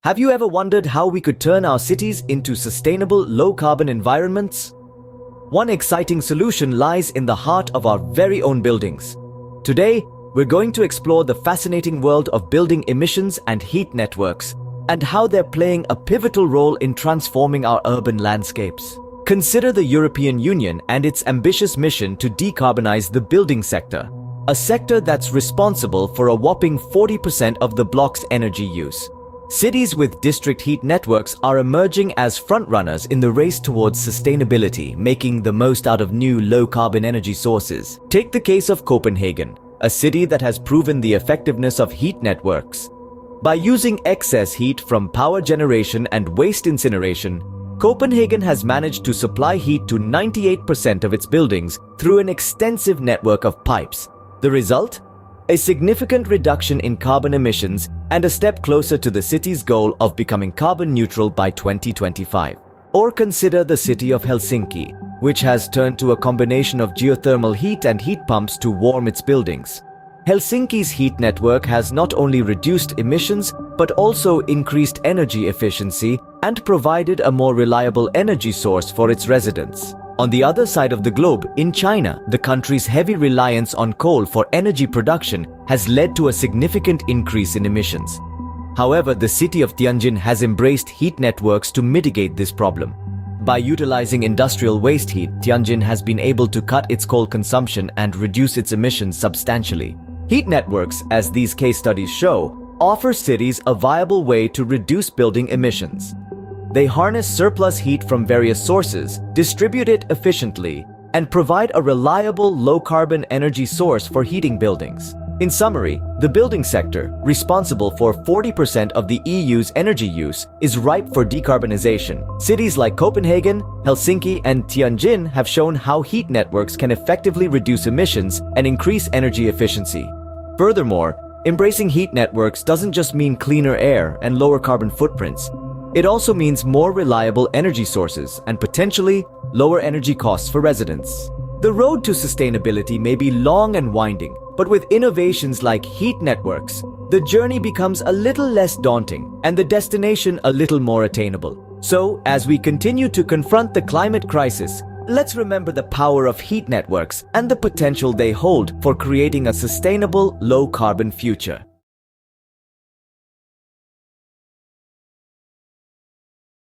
Have you ever wondered how we could turn our cities into sustainable, low-carbon environments? One exciting solution lies in the heart of our very own buildings. Today, we're going to explore the fascinating world of building emissions and heat networks, and how they're playing a pivotal role in transforming our urban landscapes. Consider the European Union and its ambitious mission to decarbonize the building sector, a sector that's responsible for a whopping 40% of the block's energy use. Cities with district heat networks are emerging as frontrunners in the race towards sustainability, making the most out of new low-carbon energy sources. Take the case of Copenhagen, a city that has proven the effectiveness of heat networks. By using excess heat from power generation and waste incineration, Copenhagen has managed to supply heat to 98% of its buildings through an extensive network of pipes. The result? A significant reduction in carbon emissions and a step closer to the city's goal of becoming carbon neutral by 2025. Or consider the city of Helsinki, which has turned to a combination of geothermal heat and heat pumps to warm its buildings. Helsinki's heat network has not only reduced emissions but also increased energy efficiency and provided a more reliable energy source for its residents. On the other side of the globe, in China, the country's heavy reliance on coal for energy production has led to a significant increase in emissions. However, the city of Tianjin has embraced heat networks to mitigate this problem. By utilizing industrial waste heat, Tianjin has been able to cut its coal consumption and reduce its emissions substantially. Heat networks, as these case studies show, offer cities a viable way to reduce building emissions. They harness surplus heat from various sources, distribute it efficiently, and provide a reliable low-carbon energy source for heating buildings. In summary, the building sector, responsible for 40% of the EU's energy use, is ripe for decarbonization. Cities like Copenhagen, Helsinki, and Tianjin have shown how heat networks can effectively reduce emissions and increase energy efficiency. Furthermore, embracing heat networks doesn't just mean cleaner air and lower carbon footprints. It also means more reliable energy sources and potentially lower energy costs for residents. The road to sustainability may be long and winding, but with innovations like heat networks, the journey becomes a little less daunting and the destination a little more attainable. So, as we continue to confront the climate crisis, let's remember the power of heat networks and the potential they hold for creating a sustainable, low-carbon future.